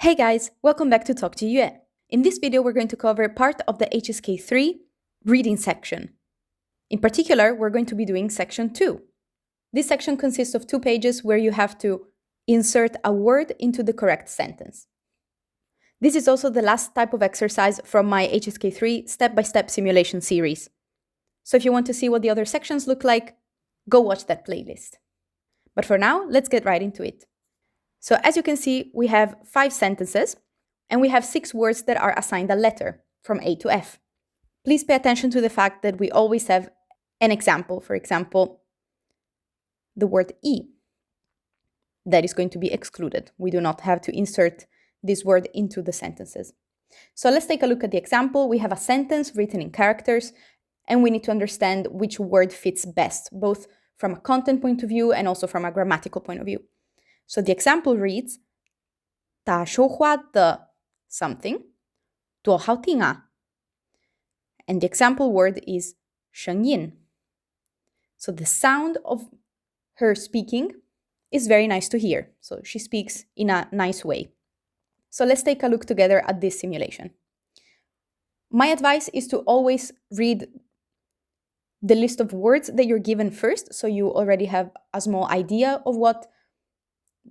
Hey guys, welcome back to Talk to Yue. In this video, we're going to cover part of the HSK 3 reading section. In particular, we're going to be doing section 2. This section consists of 2 pages where you have to insert a word into the correct sentence. This is also the last type of exercise from my HSK 3 step-by-step simulation series. So if you want to see what the other sections look like, go watch that playlist. But for now, let's get right into it. So as you can see, we have 5 sentences, and we have 6 words that are assigned a letter from A to F. Please pay attention to the fact that we always have an example. For example, the word E. That is going to be excluded. We do not have to insert this word into the sentences. So let's take a look at the example. We have a sentence written in characters, and we need to understand which word fits best, both from a content point of view and also from a grammatical point of view. So the example reads, 她说话的 something 多好听啊. And the example word is 声音. So the sound of her speaking is very nice to hear. So she speaks in a nice way. So let's take a look together at this simulation. My advice is to always read the list of words that you're given first, so you already have a small idea of what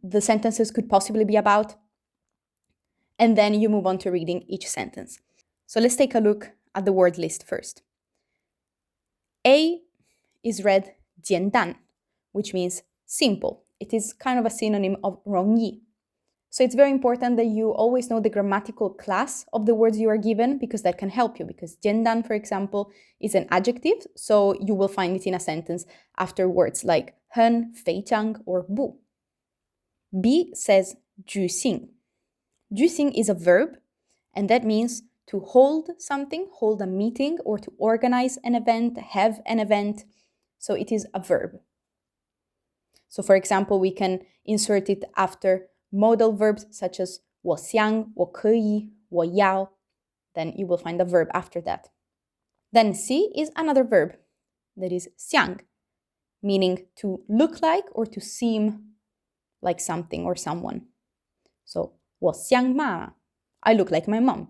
the sentences could possibly be about, and then you move on to reading each sentence. So let's take a look at the word list first. A is read 简单, which means simple. It is kind of a synonym of 容易. So it's very important that you always know the grammatical class of the words you are given, because that can help you. Because 简单, for example, is an adjective, so you will find it in a sentence after words like 很, 非常, or 不. B says 举行. 举行 is a verb, and that means to hold something, hold a meeting, or to organize an event, have an event. So it is a verb. So for example, we can insert it after modal verbs such as 我想, 我可以, 我要. Then you will find a verb after that. Then C is another verb, that is 想, meaning to look like or to seem like something or someone. So 我像妈妈, I look like my mom.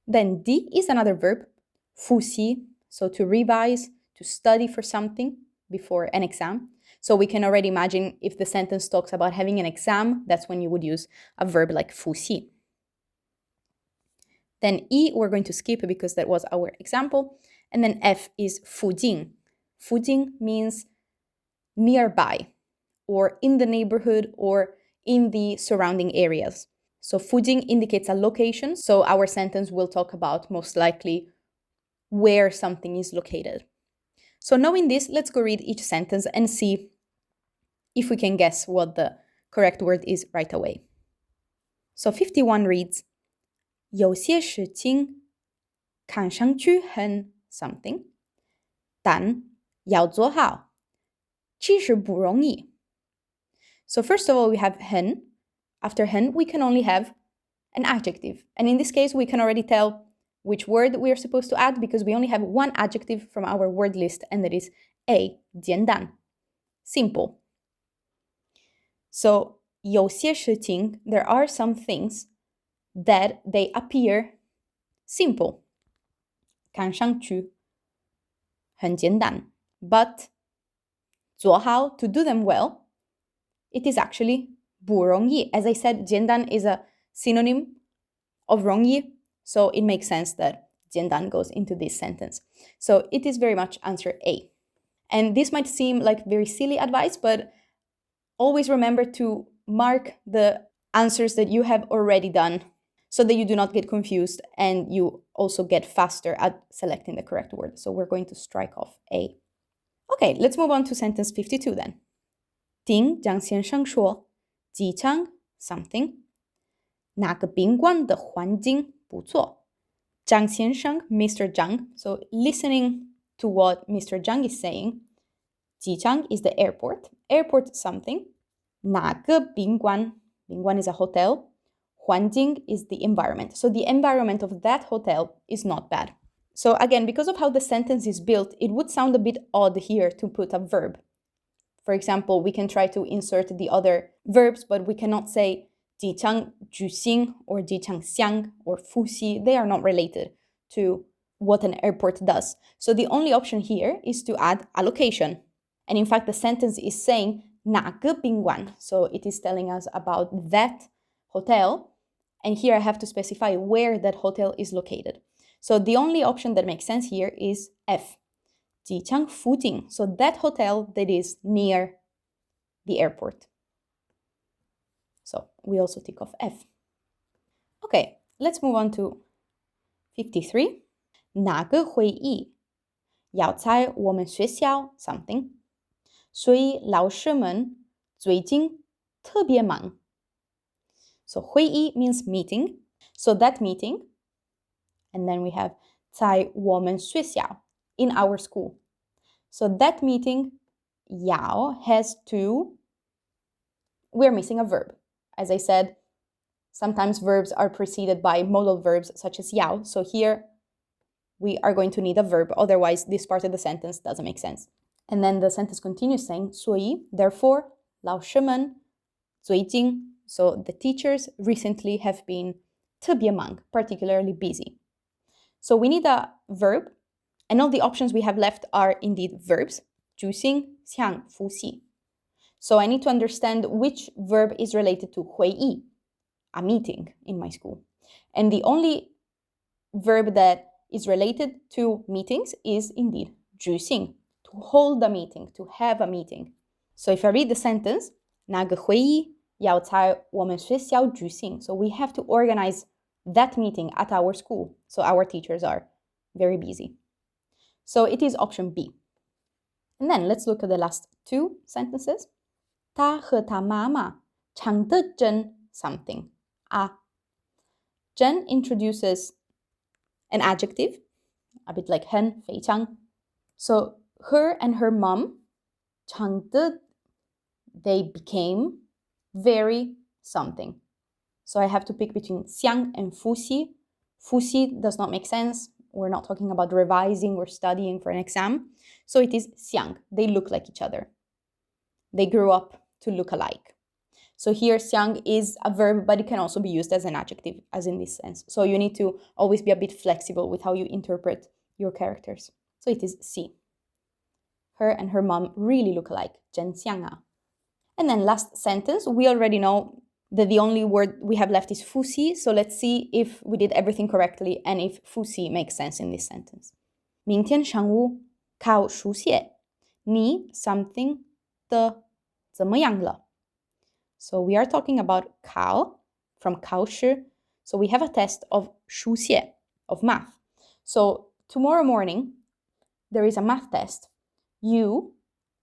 Then D is another verb, 复习, so to revise, to study for something before an exam. So we can already imagine if the sentence talks about having an exam, that's when you would use a verb like 复习. Then E we're going to skip because that was our example. And then F is 附近. 附近means nearby, or in the neighborhood, or in the surrounding areas. So 附近 indicates a location, so our sentence will talk about most likely where something is located. So knowing this, let's go read each sentence and see if we can guess what the correct word is right away. So 51 reads, 有些事情看上去很 something, 但要做好其实不容易. So first of all, we have 很. After 很, we can only have an adjective. And in this case, we can already tell which word we are supposed to add because we only have one adjective from our word list, and that is A, 简单, simple. So 有些事情, there are some things that they appear simple. 看上去很简单, but 做好, to do them well, it is actually 不容易. As I said, 简单 is a synonym of 容易, so it makes sense that 简单 goes into this sentence. So it is very much answer A. And this might seem like very silly advice, but always remember to mark the answers that you have already done so that you do not get confused and you also get faster at selecting the correct word. So we're going to strike off A. Okay, let's move on to sentence 52 then. 听张先生说机场 something, 那个宾馆的环境不错. Zhang 先生, Mr. Zhang. So listening to what Mr. Zhang is saying, 机场 is the airport. Airport something. 那个宾馆, 宾馆 is a hotel. 环境 is the environment. So the environment of that hotel is not bad. So again, because of how the sentence is built, it would sound a bit odd here to put a verb. For example, we can try to insert the other verbs, but we cannot say 几场举行 or 几场香 or 复习, they are not related to what an airport does. So the only option here is to add a location. And in fact, the sentence is saying 哪个宾馆. So it is telling us about that hotel. And here I have to specify where that hotel is located. So the only option that makes sense here is F. 机场附近. So that hotel that is near the airport. So we also tick off F. Okay, let's move on to 53. 哪个会议要在我们学校 something. 所以老师们最近特别忙. So 会议 means meeting. So that meeting, and then we have 在我们学校 in our school. So that meeting 要 has to, we're missing a verb. As I said, sometimes verbs are preceded by modal verbs such as 要. So here we are going to need a verb. Otherwise, this part of the sentence doesn't make sense. And then the sentence continues saying 所以 therefore 老师们最近 so the teachers recently have been 特别忙 particularly busy. So we need a verb, and all the options we have left are indeed verbs. 举行想复习. So I need to understand which verb is related to 会议, a meeting in my school. And the only verb that is related to meetings is indeed 举行, to hold a meeting, to have a meeting. So if I read the sentence, 那个会议要在我们学校举行. So we have to organize that meeting at our school. So our teachers are very busy. So it is option B. And then let's look at the last two sentences. 他和他妈妈唱得真 something. Jen introduces an adjective, a bit like 很, 非常. So her and her mom 唱得, they became very something. So I have to pick between 想 and 复习. 复习 does not make sense. We're not talking about revising or studying for an exam. So it is 想. They look like each other. They grew up to look alike. So here 想 is a verb, but it can also be used as an adjective, as in this sense. So you need to always be a bit flexible with how you interpret your characters. So it is C. Her and her mom really look alike. 真像啊. And then last sentence, we already know that the only word we have left is 复习. So let's see if we did everything correctly and if 复习 makes sense in this sentence. 明天上午考书写，你 something 的怎么样了? So we are talking about 考 from 考试. So we have a test of 书写, of math. So tomorrow morning, there is a math test. You,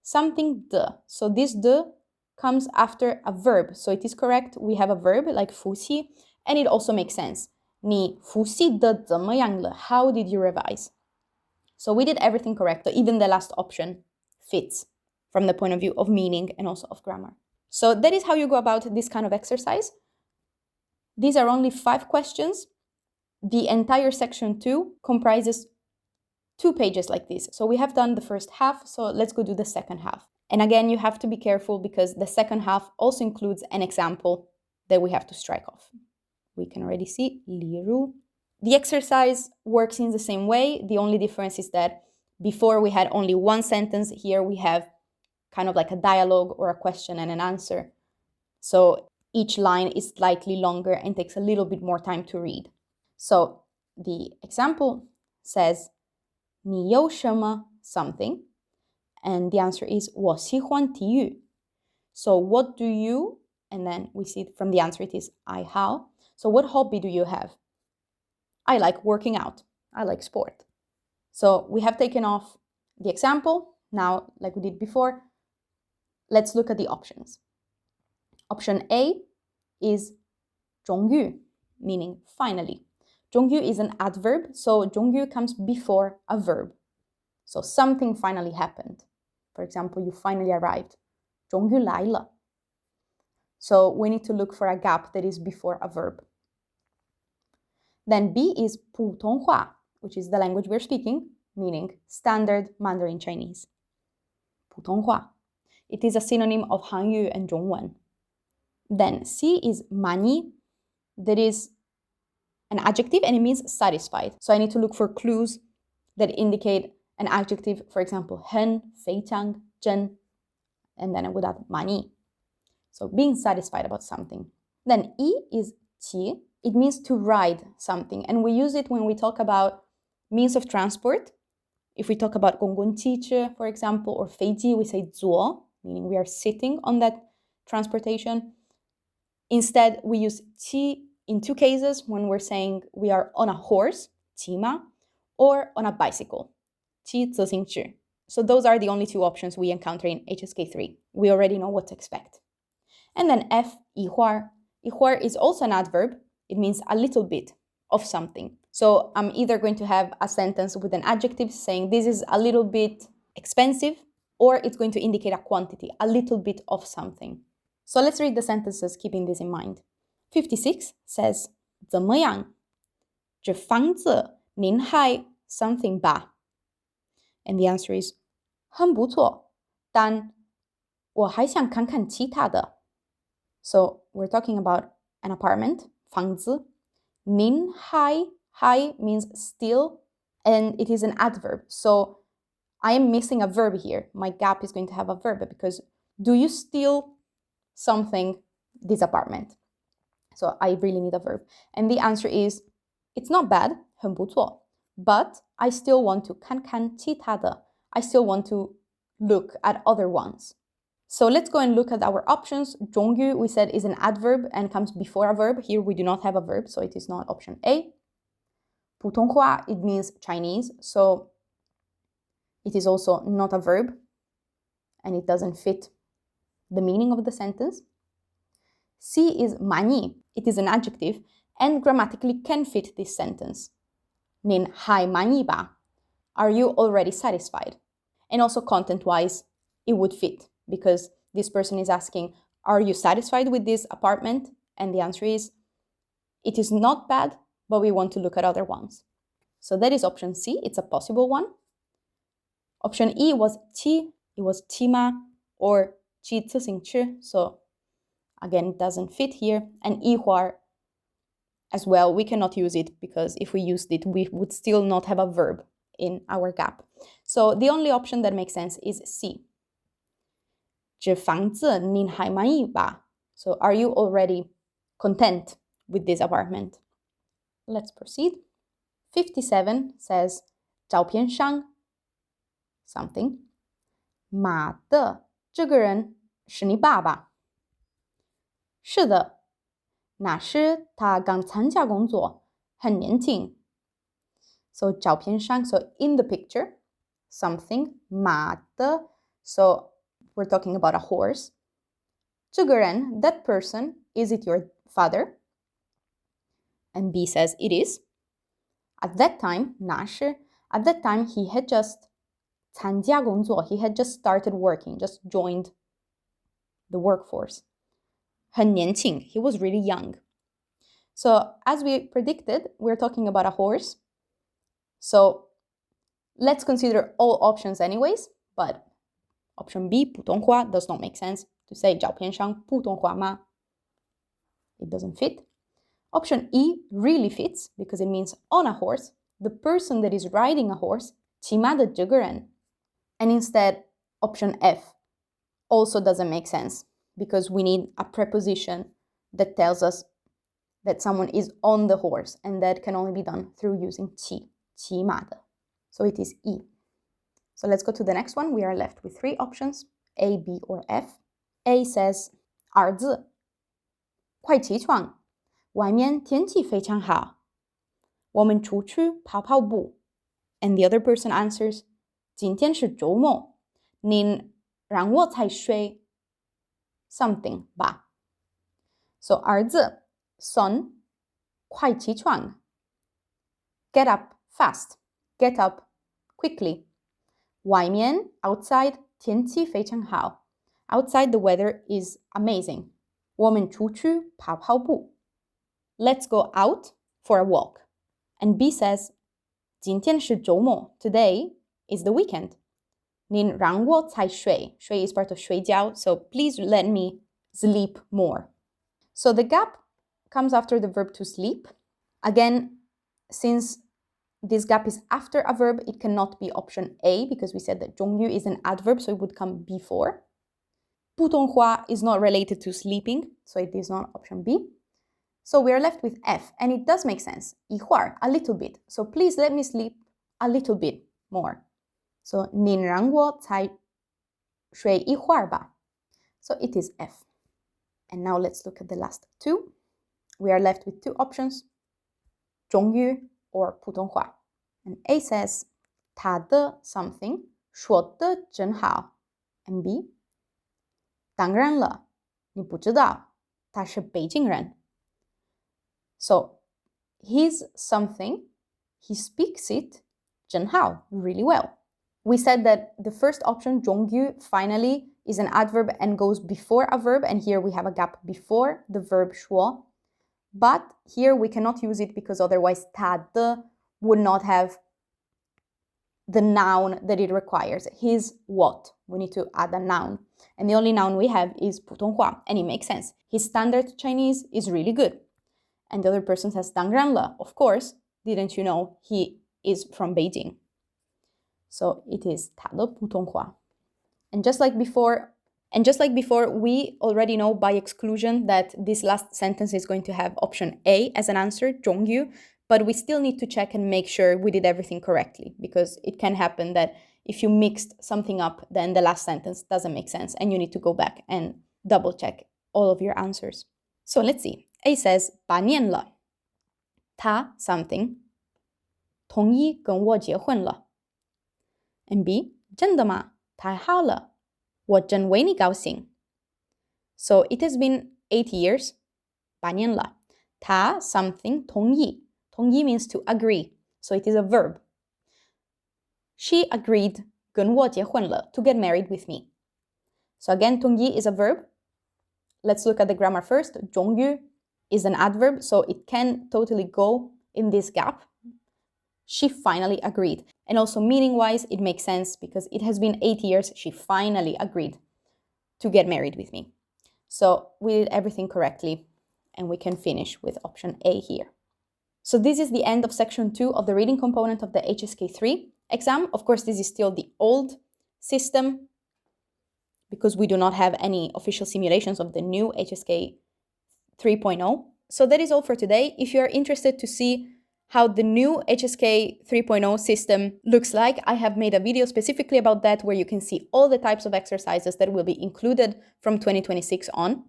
something 的. So this 的 comes after a verb. So it is correct. We have a verb like 复习, and it also makes sense. 你复习得怎么样了? How did you revise? So we did everything correct. So even the last option fits from the point of view of meaning and also of grammar. So that is how you go about this kind of exercise. These are only 5 questions. The entire section 2 comprises 2 pages like this. So we have done the first half, so let's go do the second half. And again, you have to be careful because the second half also includes an example that we have to strike off. We can already see, 例如. The exercise works in the same way. The only difference is that before we had only one sentence, here we have kind of like a dialogue or a question and an answer. So each line is slightly longer and takes a little bit more time to read. So the example says, 你有什么 something? And the answer is 我喜欢体育. So what do you? And then we see from the answer it is I how. So what hobby do you have? I like working out. I like sport. So we have taken off the example. Now, like we did before, let's look at the options. Option A is 终于, meaning finally. 终于is an adverb, so 终于 comes before a verb. So something finally happened. For example, you finally arrived. 终于来了. So we need to look for a gap that is before a verb. Then B is 普通话, which is the language we're speaking, meaning standard Mandarin Chinese. 普通话. It is a synonym of 汉语 and 中文. Then C is 많이. That is an adjective and it means satisfied. So I need to look for clues that indicate an adjective, for example,很, 非常, 真, and then I would add 많이. So being satisfied about something. Then E is 치. It means to ride something, and we use it when we talk about means of transport. If we talk about 공공汽车, for example, or 飞机, we say 坐, meaning we are sitting on that transportation. Instead, we use 骑 in two cases when we're saying we are on a horse, 骑马, or on a bicycle, 骑自行车. So those are the only two options we encounter in HSK 3. We already know what to expect. And then F, 一会儿. 一会儿 is also an adverb. It means a little bit of something. So I'm either going to have a sentence with an adjective saying this is a little bit expensive, or it's going to indicate a quantity, a little bit of something. So let's read the sentences keeping this in mind. 56 says, 怎么样? 这房子您还 something 吧? And the answer is, 很不错, 但我还想看看其他的. So we're talking about an apartment, 房子. 您还 means still, and it is an adverb. So I am missing a verb here. My gap is going to have a verb because do you still something this apartment? So I really need a verb. And the answer is, it's not bad, 很不错, but I still want to 看看其他的. I still want to look at other ones. So let's go and look at our options. 终于 we said is an adverb and comes before a verb. Here we do not have a verb, so it is not option A. 普通话 it means Chinese, so it is also not a verb and it doesn't fit the meaning of the sentence. C is 많이. It is an adjective and grammatically can fit this sentence. 닌 hai 많이 봐. Are you already satisfied? And also content-wise, it would fit because this person is asking, are you satisfied with this apartment? And the answer is, it is not bad, but we want to look at other ones. So that is option C. It's a possible one. Option E was 骑. It was 骑马 or 骑自行车. So again, it doesn't fit here. And 一会儿 as well, we cannot use it because if we used it, we would still not have a verb in our gap. So the only option that makes sense is C. 这房子您还满意吧? So are you already content with this apartment? Let's proceed. 57 says 照片上 something. 妈的，这个人是你爸爸？是的，那时他刚参加工作，很年轻。So 照片上, so in the picture, something, 妈的, so we're talking about a horse. 这个人, that person, is it your father? And B says it is. At that time, 那时, at that time he had just 参加工作, he had just started working, just joined the workforce. 很年轻, he was really young. So as we predicted, we're talking about a horse. So let's consider all options anyways, but option B, 普通话, does not make sense. To say 照片上普通话吗? It doesn't fit. Option E really fits because it means on a horse, the person that is riding a horse, 骑马的这个人. And instead, option F also doesn't make sense because we need a preposition that tells us that someone is on the horse, and that can only be done through using 骑马的. So it is E. So let's go to the next one. We are left with three options, A, B, or F. A says, 儿子，快起床，外面天气非常好，我们出去跑跑步. And the other person answers, 今天是周末，您让我才睡 something 吧. So 儿子, son, 快起床, get up fast, get up quickly. 外面 outside 天气非常好. Outside the weather is amazing. 我们出去跑跑步. Let's go out for a walk. And B says, 今天是周末. Today is the weekend. 您让我才睡. 睡 is part of 睡觉, so please let me sleep more. So the gap comes after the verb to sleep. Again, since this gap is after a verb, it cannot be option A because we said that 终于 is an adverb, so it would come before. 普通话 is not related to sleeping, so it is not option B. So we are left with F, and it does make sense. 一会儿, a little bit. So please let me sleep a little bit more. So 您让我再睡一会儿吧. So it is F. And now let's look at the last two. We are left with two options, 终于 or 普通话. And A says, 他的 something 说得真好. And B, 当然了，你不知道，他是北京人. So his something, he speaks it 真好, really well. We said that the first option, 终于, finally is an adverb and goes before a verb, and here we have a gap before the verb 说. But here we cannot use it because otherwise 他的 would not have the noun that it requires. His what? We need to add a noun. And the only noun we have is 普通话, and it makes sense. His standard Chinese is really good. And the other person says 当然了. Of course, didn't you know he is from Beijing? So it is 他的普通话. And just like before, we already know by exclusion that this last sentence is going to have option A as an answer, 终于, but we still need to check and make sure we did everything correctly, because it can happen that if you mixed something up, then the last sentence doesn't make sense and you need to go back and double check all of your answers. So let's see. A says 8年了. 他 something 同意跟我结婚了. And B, 真的吗? 太好了. 我真为你高兴. So it has been 8 years. 8年了. 他 something 同意. 同意 means to agree. So it is a verb. She agreed 跟我结婚了, to get married with me. So again, 同意 is a verb. Let's look at the grammar first. 终于 is an adverb, so it can totally go in this gap. She finally agreed. And also meaning-wise, it makes sense because it has been 8 years. She finally agreed to get married with me. So we did everything correctly, and we can finish with option A here. So this is the end of section 2 of the reading component of the HSK 3 exam. Of course, this is still the old system because we do not have any official simulations of the new HSK 3.0. So that is all for today. If you are interested to see how the new HSK 3.0 system looks like, I have made a video specifically about that where you can see all the types of exercises that will be included from 2026 on.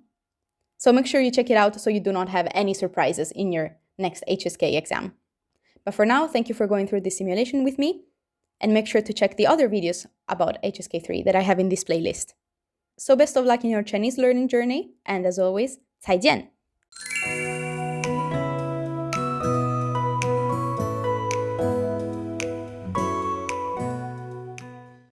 So make sure you check it out so you do not have any surprises in your next HSK exam. But for now, thank you for going through this simulation with me, and make sure to check the other videos about HSK 3 that I have in this playlist. So best of luck in your Chinese learning journey, and as always, 再见!